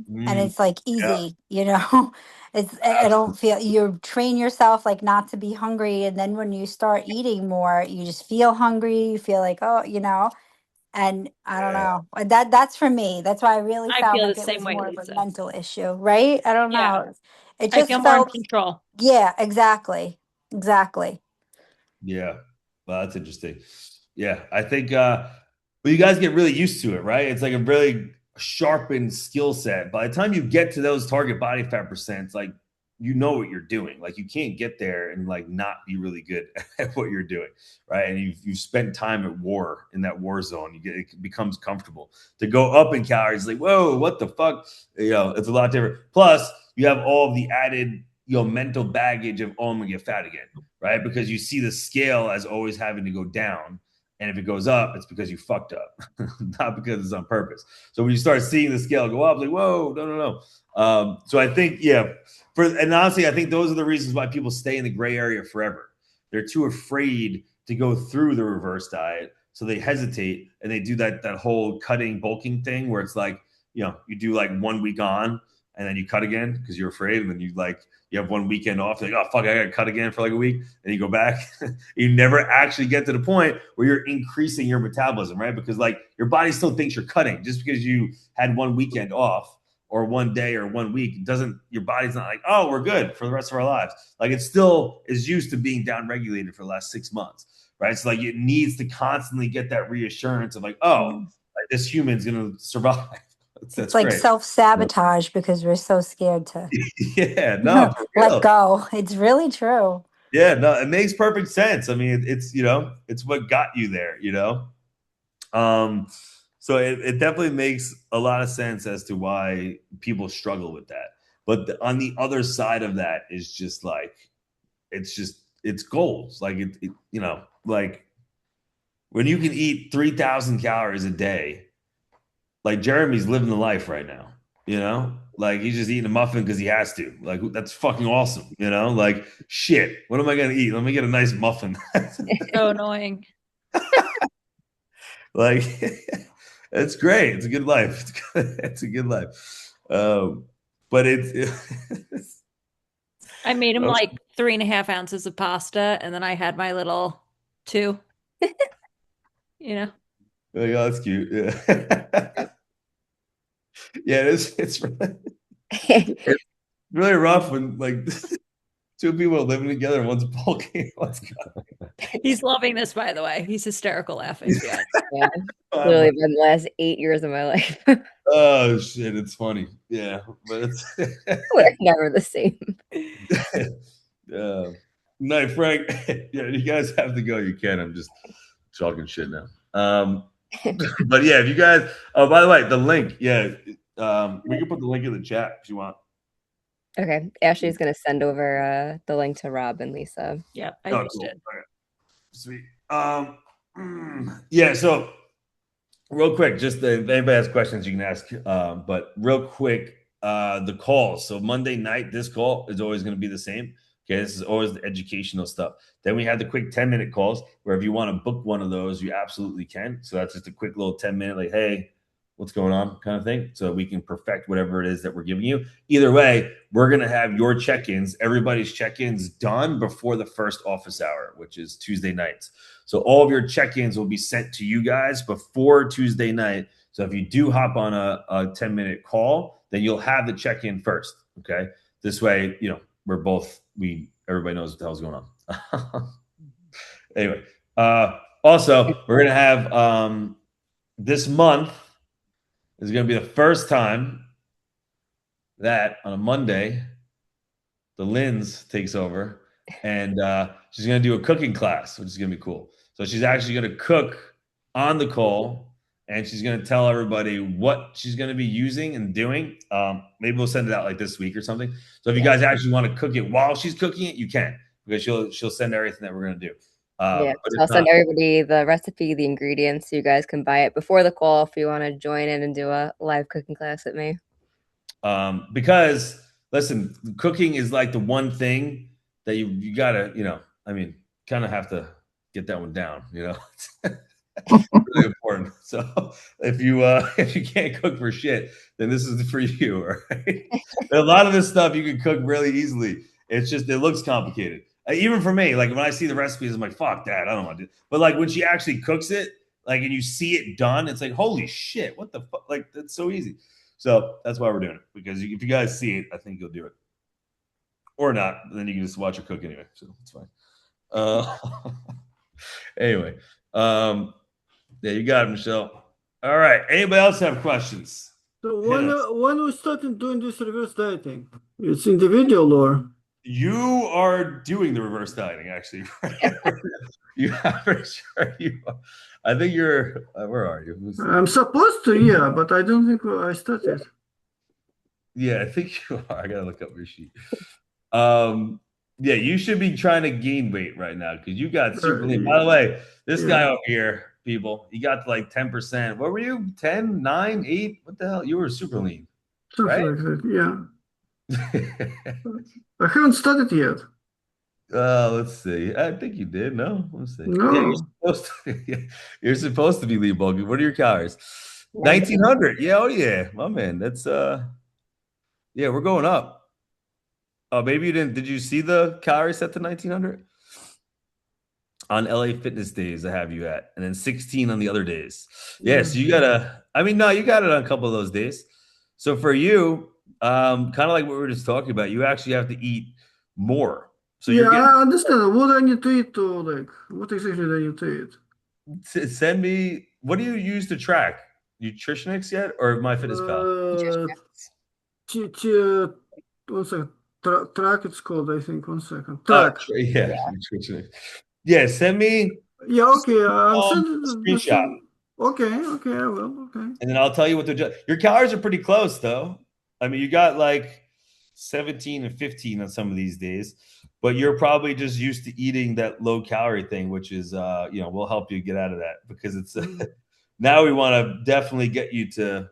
and it's like Yeah. easy, you know. It's I don't feel you train yourself like not to be hungry, and then when you start eating more, you just feel hungry. You feel like, oh, you know, and I don't Yeah. know. That's for me. That's why I really I felt feel the like it same was way, more of a Lisa. mental issue, right? I don't Yeah. know. It I feel just more in felt, control. yeah, exactly, exactly. Yeah. Well, that's interesting. Yeah. I think well, you guys get really used to it, right? It's like a really sharpened skill set. By the time you get to those target body fat percents, like you know what you're doing. Like you can't get there and like not be really good at what you're doing, right? And you've spent time at war in that war zone. It becomes comfortable to go up in calories. Like whoa, what the fuck? You know, it's a lot different. Plus, you have all the added mental baggage of oh, I'm gonna get fat again, right? Because you see the scale as always having to go down. And if it goes up, it's because you fucked up, not because it's on purpose. So when you start seeing the scale go up, like, whoa, no. So I think, yeah, and honestly, I think those are the reasons why people stay in the gray area forever. They're too afraid to go through the reverse diet. So they hesitate and they do that whole cutting, bulking thing where it's like, you do like 1 week on and then you cut again because you're afraid. And then you have one weekend off. Like, oh, fuck, I got to cut again for like a week. And you go back. You never actually get to the point where you're increasing your metabolism, right? Because like your body still thinks you're cutting just because you had one weekend off or one day or 1 week. Your body's not like, oh, we're good for the rest of our lives. Like it still is used to being down regulated for the last 6 months, right? So like it needs to constantly get that reassurance of like, oh, like, this human's going to survive. That's It's like great. self-sabotage because we're so scared to Yeah, no, for let real. go. It's really true. Yeah, no, it makes perfect sense. I mean, it's it's what got you there, So it definitely makes a lot of sense as to why people struggle with that. But on the other side of that is just like it's goals. Like like when you can eat 3,000 calories a day, like Jeremy's living the life right now, like he's just eating a muffin because he has to. Like that's fucking awesome, like shit. What am I gonna eat? Let me get a nice muffin. So annoying. Like it's great. It's a good life. It's a good life. But I made him like 3.5 ounces of pasta, and then I had my little 2. Oh, yeah, that's cute. Yeah. Yeah, it's really rough when like two people are living together and one's bulking. He's loving this, by the way. He's hysterical laughing. Yeah. Yeah, literally been the last 8 years of my life. Oh shit, it's funny. Yeah, but it's We're never the same. No, Frank. Yeah, you guys have to go. You can. I'm just talking shit now. But yeah, if you guys. Oh, by the way, the link. Yeah, we can put the link in the chat if you want. Okay, Ashley's gonna send over the link to Rob and Lisa. Yeah, I Oh, just cool. did. Okay. Sweet. Yeah. So, real quick, just if anybody has questions, you can ask. But real quick, the calls. So Monday night, this call is always going to be the same. Okay, this is always the educational stuff. Then we had the quick 10-minute calls where if you want to book one of those, you absolutely can. So that's just a quick little 10-minute, like, hey, what's going on kind of thing. So we can perfect whatever it is that we're giving you. Either way, we're going to have your check-ins, everybody's check-ins done before the first office hour, which is Tuesday nights. So all of your check-ins will be sent to you guys before Tuesday night. So if you do hop on a 10-minute call, then you'll have the check-in first. Okay. This way, everybody knows what the hell's going on. Anyway, also we're going to have this month is going to be the first time that on a Monday, the Linz takes over and she's going to do a cooking class, which is going to be cool. So she's actually going to cook on the call and she's going to tell everybody what she's going to be using and doing. Maybe we'll send it out like this week or something. So if you guys actually want to cook it while she's cooking it, you can, because she'll send everything that we're going to do. Yeah, I'll send everybody the recipe, the ingredients, so you guys can buy it before the call if you want to join in and do a live cooking class with me. Because listen, cooking is like the one thing that you gotta, kind of have to get that one down, Really important. So if you can't cook for shit, then this is for you. All right. A lot of this stuff you can cook really easily. It's just it looks complicated. Even for me, like when I see the recipes, I'm like, fuck that. I don't want to do it. But like when she actually cooks it, like and you see it done, it's like, holy shit, what the fuck? Like that's so easy. So that's why we're doing it. Because if you guys see it, I think you'll do it. Or not, then you can just watch her cook anyway. So it's fine. Anyway, yeah, you got it, Michelle. All right. Anybody else have questions? So Hit us. when we started doing this reverse dieting, it's individual or You are doing the reverse dieting, actually. You I'm pretty sure you are. I think you're. Where are you? I'm supposed to, yeah, but I don't think I started. Yeah, I think you are. I gotta look up your sheet. Yeah, you should be trying to gain weight right now because you got super lean. By the way, this guy over here, people, he got to like 10%. What were you? 10, 9, 8? What the hell? You were super lean, Something right? like that, yeah. I haven't started yet. Let's see. I think you did. No, let's see. No. Yeah, you're supposed to be lean bulky. What are your calories? 1900. Yeah, oh yeah, my man. That's yeah, we're going up. Oh, maybe you didn't. Did you see the calories set to 1900 on LA Fitness days? I have you at, and then 16 on the other days. Yeah, so you gotta. I mean, no, you got it on a couple of those days. So for you, kind of like what we were just talking about, you actually have to eat more. So yeah, you're getting. I understand. What I need to eat to like, what exactly do I need to eat? Send me. What do you use to track? Nutritionics yet, or MyFitnessPal? One second. Track it's called, I think. 1 second. Oh, Track. yeah, Nutritionics. Yeah, send me. Yeah, okay. I'm sending Screenshot. Okay, I will. Okay. And then I'll tell you what to adjust. Your calories are pretty close, though. I mean, you got like 17 and 15 on some of these days, but you're probably just used to eating that low calorie thing, which is, we'll help you get out of that because it's now we want to definitely get you to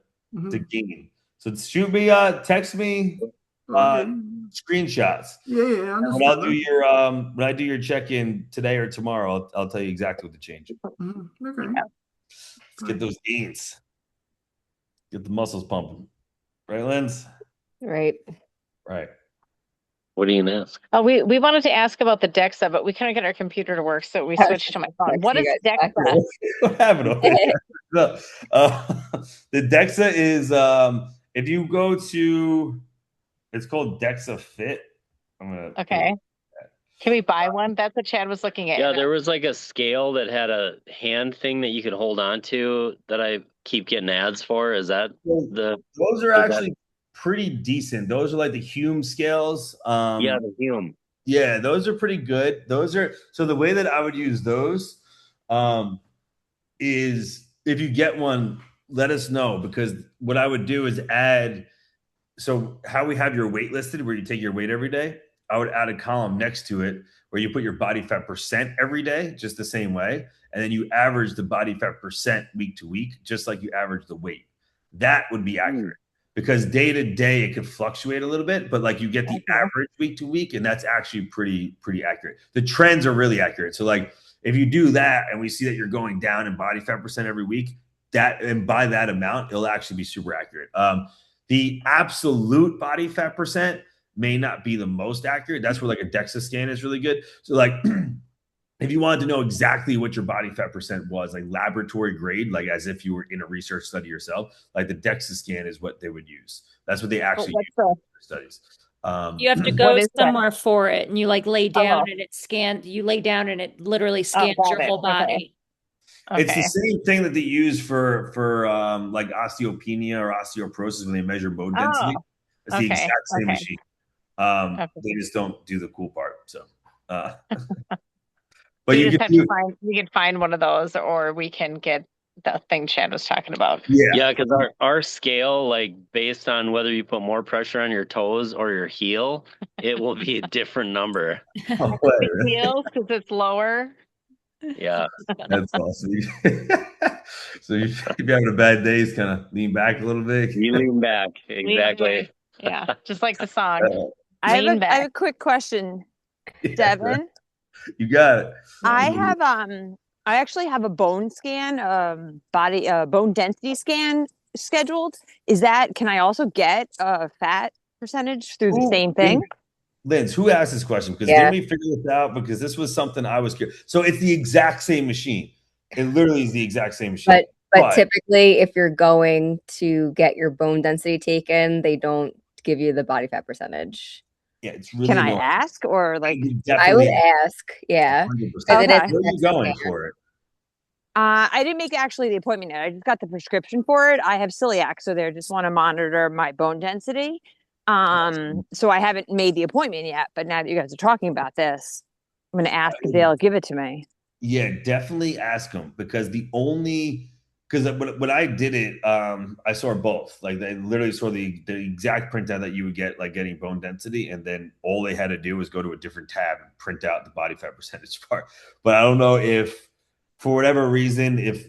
gain. So shoot me, text me screenshots. Yeah, I understand. When I do your check-in today or tomorrow, I'll tell you exactly what to change. Okay. Let's get those gains. Get the muscles pumping. Right, Linz? Right. Right. What are you gonna ask? Oh, we wanted to ask about the DEXA, but we couldn't get our computer to work, so we switched to my phone. What is DEXA? What happened over there? The DEXA is if you go to, it's called DEXA Fit. Okay. Can we buy one? That's what Chad was looking at. Yeah, there was like a scale that had a hand thing that you could hold on to that I keep getting ads for. Is that those are actually pretty decent. Those are like the Hume scales. Yeah, the Hume. Yeah, those are pretty good. Those are so the way that I would use those is if you get one, let us know because what I would do is add. So how we have your weight listed, where you take your weight every day, I would add a column next to it where you put your body fat percent every day, just the same way, and then you average the body fat percent week to week, just like you average the weight. That would be accurate. Because day to day it could fluctuate a little bit, but like you get the average week to week, and that's actually pretty accurate. The trends are really accurate. So like if you do that and we see that you're going down in body fat percent every week, that and by that amount, it'll actually be super accurate. The absolute body fat percent may not be the most accurate. That's where like a DEXA scan is really good. So like if you wanted to know exactly what your body fat percent was, like laboratory grade, like as if you were in a research study yourself, like the DEXA scan is what they would use. That's what they actually use in studies. You have to go somewhere for it, and you like lay down and it scanned. You lay down and it literally scans your whole body. Okay. It's the same thing that they use for like osteopenia or osteoporosis when they measure bone density. It's the exact same machine. They just don't do the cool part. So, but you just have to find. You can find one of those, or we can get the thing Chad was talking about. Yeah, because our scale, like based on whether you put more pressure on your toes or your heel, it will be a different number. Heels because it's lower. Yeah, that's awesome. So if you're having a bad day, just kind of lean back a little bit. You lean back, exactly. Yeah, just like the song. I have a quick question, Devin. You got it. I have I actually have a bone scan, bone density scan scheduled. Can I also get a fat percentage through the same thing? Linz, who asked this question? Because didn't we figure this out? Because this was something I was curious. So it's the exact same machine. It literally is the exact same machine. But typically, if you're going to get your bone density taken, they don't give you the body fat percentage. Yeah, it's really Can I ask or like? I would ask, yeah. 100%. Where are you going for it? I didn't make actually the appointment yet. I just got the prescription for it. I have celiac, so they just want to monitor my bone density. So I haven't made the appointment yet, but now that you guys are talking about this, I'm going to ask if they'll give it to me. Yeah, definitely ask them, because when I did it, I saw both. Like, they literally saw the exact printout that you would get, like getting bone density, and then all they had to do was go to a different tab and print out the body fat percentage part. But I don't know if, for whatever reason, if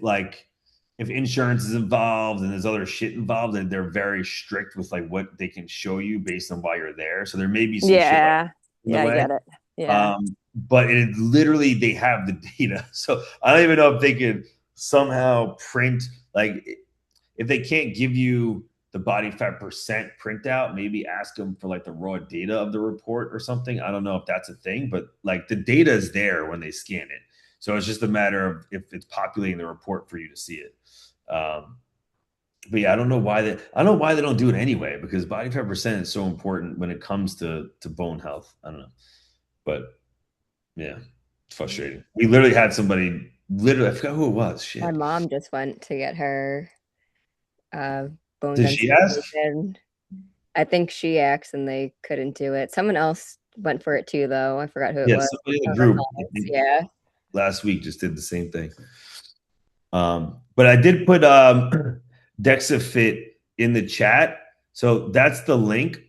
insurance is involved and there's other shit involved, and they're very strict with like what they can show you based on why you're there. So there may be some shit I get it. Yeah. But it literally, they have the data. So I don't even know if they could somehow print, like, if they can't give you the body fat percent printout, maybe ask them for like the raw data of the report or something. I don't know if that's a thing, but like the data is there when they scan it. So it's just a matter of if it's populating the report for you to see it. But yeah, I don't know why they don't do it anyway, because body fat percent is so important when it comes to bone health. I don't know, but yeah, it's frustrating. We literally had somebody, I forgot who it was. Shit. My mom just went to get her bone Did density she ask? taken. I think she asked and they couldn't do it. Someone else went for it too, though. I forgot who it was. Somebody in the group. Yeah. Last week just did the same thing. But I did put DexaFit in the chat. So that's the link.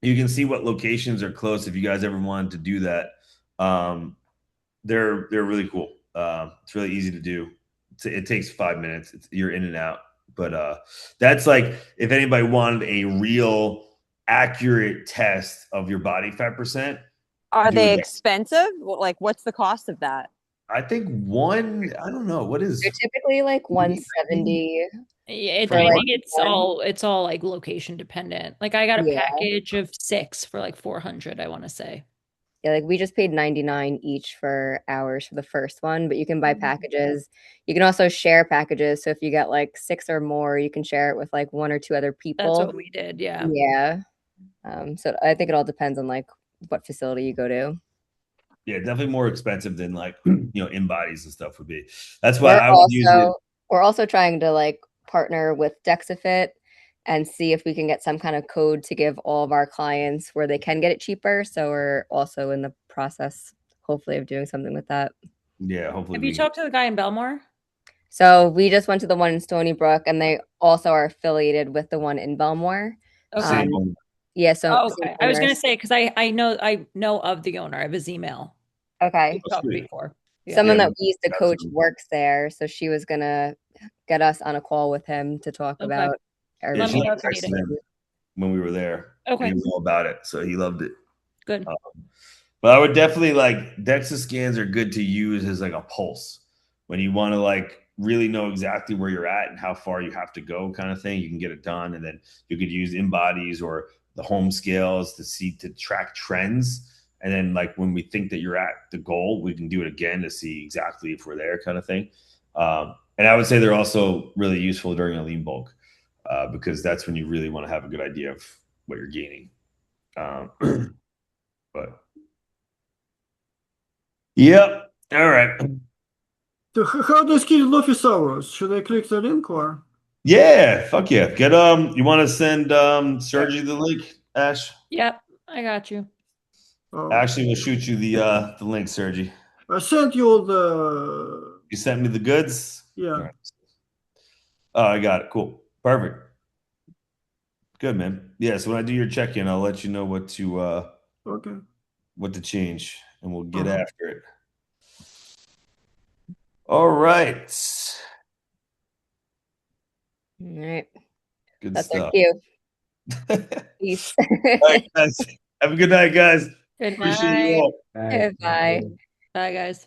You can see what locations are close if you guys ever wanted to do that. They're really cool. It's really easy to do. It takes 5 minutes. You're in and out. But that's like, if anybody wanted a real accurate test of your body fat percent. Are they expensive? Like, what's the cost of that? I think I don't know. What is? They're typically like 170. Yeah, I think it's all like location dependent. Like, I got a package of 6 for like 400, I want to say. Yeah, like we just paid $99 each for ours for the first one, but you can buy packages. You can also share packages. So if you get like 6 or more, you can share it with like 1 or 2 other people. That's what we did, yeah. Yeah. So I think it all depends on like what facility you go to. Yeah, definitely more expensive than like, InBodies and stuff would be. That's why I would use it. We're also trying to like partner with DexaFit and see if we can get some kind of code to give all of our clients where they can get it cheaper. So we're also in the process, hopefully, of doing something with that. Yeah, hopefully. Have you talked to the guy in Belmore? So we just went to the one in Stony Brook, and they also are affiliated with the one in Belmore. Okay. Yeah. So okay. I was going to say, because I know of the owner. I have his email. Okay. We talked before. Yeah. Someone that we used to coach works there, so she was gonna get us on a call with him to talk about. Let me know if you need it. When we were there, okay, he knew all about it, so he loved it. Good. But I would definitely like, DEXA scans are good to use as like a pulse when you want to like really know exactly where you're at and how far you have to go, kind of thing. You can get it done, and then you could use InBodies or the home scales to track trends. And then like when we think that you're at the goal, we can do it again to see exactly if we're there, kind of thing. And I would say they're also really useful during a lean bulk, because that's when you really want to have a good idea of what you're gaining. But yep. All right. So how do I schedule office hours? Should I click the link or? Yeah, fuck yeah. Get you want to send Sergi the link, Ash? Yep, I got you. Ashley will shoot you the link, Sergi. I sent you all the. You sent me the goods? Yeah. Right. Oh, I got it. Cool. Perfect. Good, man. Yeah, so when I do your check-in, I'll let you know what to change, and we'll get after it. All right. All right. Good That's stuff. our cue. Peace. All right, guys. Have a good night, guys. Good Appreciate night. you all. Bye. Bye, guys.